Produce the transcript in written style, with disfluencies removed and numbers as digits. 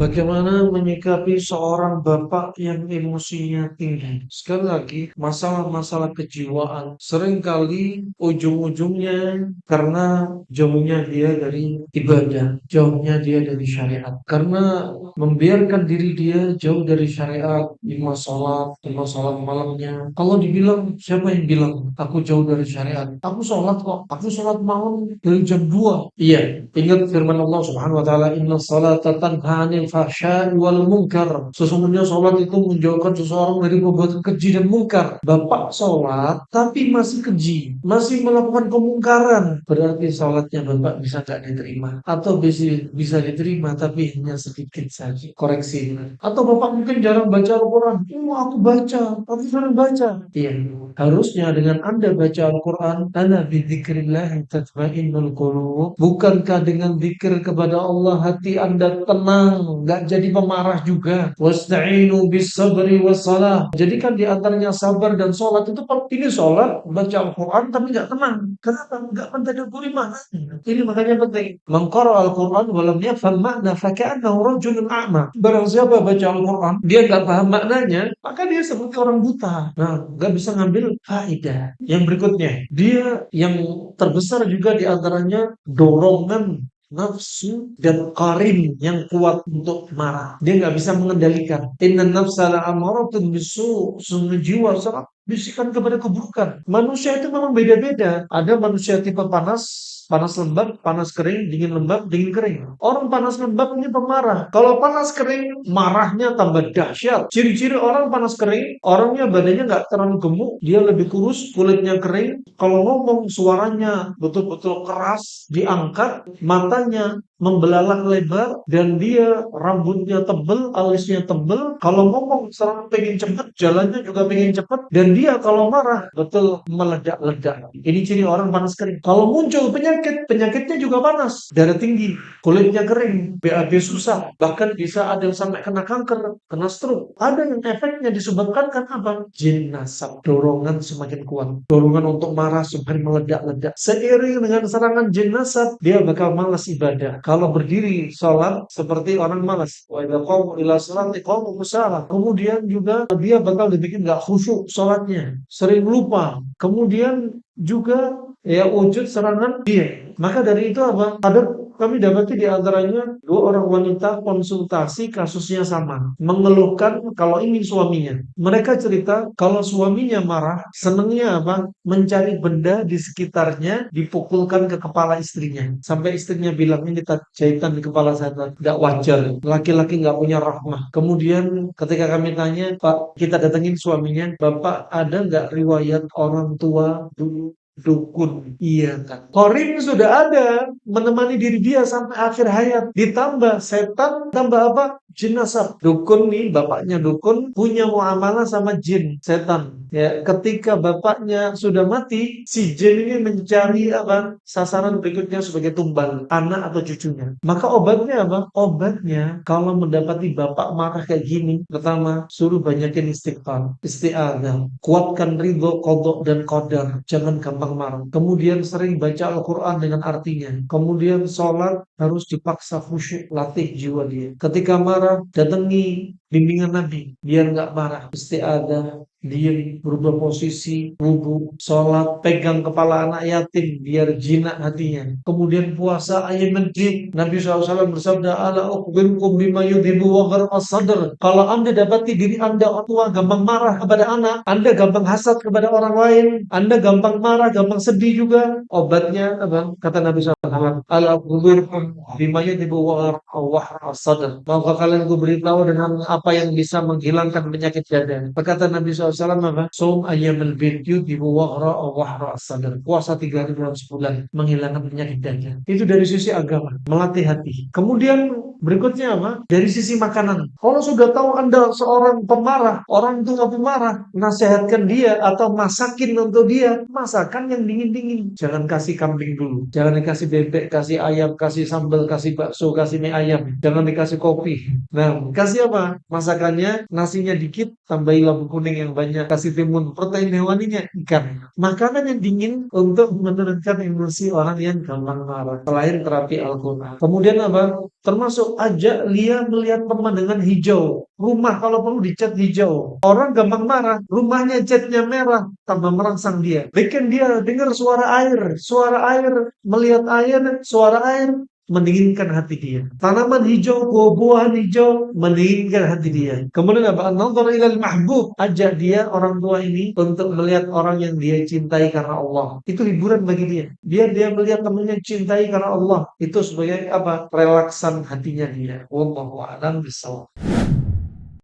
Bagaimana menyikapi seorang bapak yang emosinya tinggi? Sekali lagi, masalah-masalah kejiwaan seringkali ujung-ujungnya karena jauhnya dia dari ibadah, jauhnya dia dari syariat. Karena membiarkan diri dia jauh dari syariat, lima sholat malamnya. Kalau dibilang, siapa yang bilang aku jauh dari syariat? Aku sholat kok, aku sholat malam dari jam 2. Iya, ingat firman Allah Subhanahu wa taala, "Inna sholata tanha 'anil fahsya'i wal munkar." Sesungguhnya sholat itu menjauhkan seseorang dari perbuatan keji dan mungkar. Bapak sholat tapi masih keji, masih melakukan kemungkaran. Berarti sholatnya bapak bisa nggak diterima, atau bisa diterima tapi hanya sedikit saja. Koreksi. Atau bapak mungkin jarang baca Al-Quran. Aku baca, aku sering baca. Iya, harusnya dengan Anda baca Al-Quran, ana bidzikrillah tatma'innul qulub. Bukankah dengan zikir kepada Allah hati Anda tenang, nggak jadi pemarah juga. Wasta'inu bis sabri wassalah. Jadikan di antaranya sabar dan sholat itu. Ini sholat baca Al-Quran tapi nggak tenang. Kenapa? Nggak mentadabburi maknanya. Ini makanya penting. Mengqara Al-Quran walam yafham makna faka'annahu rajulun a'ma. Barang siapa baca Al-Quran dia nggak paham maknanya, maka dia seperti orang buta. Nah, nggak bisa ngambil faedah. Yang berikutnya, dia yang terbesar juga di antaranya dorongan nafsu dan qarin yang kuat untuk marah. Dia nggak bisa mengendalikan. Inna nafsa la'amaratun bisu. Sungguh jiwa sangat bisikan kepada keburukan. Manusia itu memang beda-beda. Ada manusia tipe panas, panas lembab, panas kering, dingin lembab, dingin kering. Orang panas lembab ini pemarah. Kalau panas kering, marahnya tambah dahsyat. Ciri-ciri orang panas kering, orangnya badannya nggak terlalu gemuk, dia lebih kurus, kulitnya kering. Kalau ngomong suaranya betul-betul keras, diangkat, matanya membelalak lebar, dan dia rambutnya tebel, alisnya tebel. Kalau ngomong selalu pengen cepet, jalannya juga pengen cepet, dan dia kalau marah betul meledak-ledak. Ini ciri orang panas kering. Kalau muncul penyakit, penyakitnya juga panas, darah tinggi, kulitnya kering, BAB susah, bahkan bisa ada yang sampai kena kanker, kena stroke. Ada yang efeknya disebabkan kan apa? Jin nasab, dorongan semakin kuat, dorongan untuk marah semakin meledak-ledak. Seiring dengan serangan jin nasab, dia bakal malas ibadah. Kalau berdiri sholat seperti orang malas. Wa idza qamu ila sholati qamu kusala. Kemudian juga dia bakal dibikin nggak khusyuk sholatnya, sering lupa. Kemudian juga ya wujud serangan dia. Maka dari itu apa? Kami dapati di antaranya dua orang wanita konsultasi kasusnya sama. Mengeluhkan kalau ini suaminya. Mereka cerita kalau suaminya marah, senengnya apa? Mencari benda di sekitarnya, dipukulkan ke kepala istrinya. Sampai istrinya bilang, ini jahitan di kepala saya. Nggak wajar. Laki-laki nggak punya rahmah. Kemudian ketika kami tanya, Pak, kita datengin suaminya, Bapak ada nggak riwayat orang tua dulu dukun? Iya kan. Korin sudah ada menemani diri dia sampai akhir hayat. Ditambah setan, tambah apa? Jin nasab. Dukun nih, bapaknya dukun punya muamalah sama jin, setan. Ya, ketika bapaknya sudah mati, si jin ini mencari apa? Sasaran berikutnya sebagai tumbal, anak atau cucunya. Maka obatnya apa? Obatnya kalau mendapati bapak marah kayak gini, pertama suruh banyakin istighfar, isti'adzah, kuatkan ridho, qadha dan qadar, jangan gampang marah. Kemudian sering baca Al-Quran dengan artinya. Kemudian sholat harus dipaksa khusyuk, latih jiwa dia. Ketika marah, datangi bimbingan Nabi biar nggak marah. Isti'adzah, diem, berubah posisi, wudhu, sholat, pegang kepala anak yatim biar jinak hatinya. Kemudian puasa ayyamin bid. Nabi SAW bersabda, ala ukhbirukum bima yudhibu wa gharqas sadr. Kalau Anda dapati diri Anda orang tua gampang marah kepada anak, Anda gampang hasad kepada orang lain, Anda gampang marah, gampang sedih juga, obatnya apa? Kata Nabi SAW, ala ukhbirukum bima yudhibu wa gharqas sadr. Maka kalian ku beritahu dengan apa yang bisa menghilangkan penyakit dada. Kata Nabi SAW apa? Som ayyamil bid yudhibu wahra as-sadr. Puasa 3 hari dalam sebulan menghilangkan penyakit dada. Itu dari sisi agama, melatih hati. Kemudian berikutnya apa? Dari sisi makanan. Kalau sudah tahu Anda seorang pemarah, orang tua pemarah, nasihatkan dia atau masakin untuk dia, masakan yang dingin-dingin. Jangan kasih kambing dulu. Jangan dikasih bebek, kasih ayam, kasih sambal, kasih bakso, kasih mie ayam. Jangan dikasih kopi. Nah, kasih apa? Masakannya, nasinya dikit, tambahi labu kuning yang banyak, kasih timun. Protein hewaninya ikan. Makanan yang dingin untuk menurunkan emosi orang yang gampang marah. Selain terapi Al-Quran. Kemudian apa? Termasuk ajak dia melihat pemandangan hijau. Rumah kalau perlu dicat hijau. Orang gampang marah, rumahnya catnya merah, tambah merangsang dia. Bikin dia dengar suara air, melihat air, suara air, mendinginkan hati dia. Tanaman hijau, buah-buahan hijau, mendinginkan hati dia. Kemudian apa? An-nadhar ilal mahbub. Ajak dia, orang tua ini, untuk melihat orang yang dia cintai karena Allah. Itu hiburan bagi dia. Dia melihat temannya cintai karena Allah. Itu sebagai apa? Relaksan hatinya dia. Wallahu a'lam bishawab.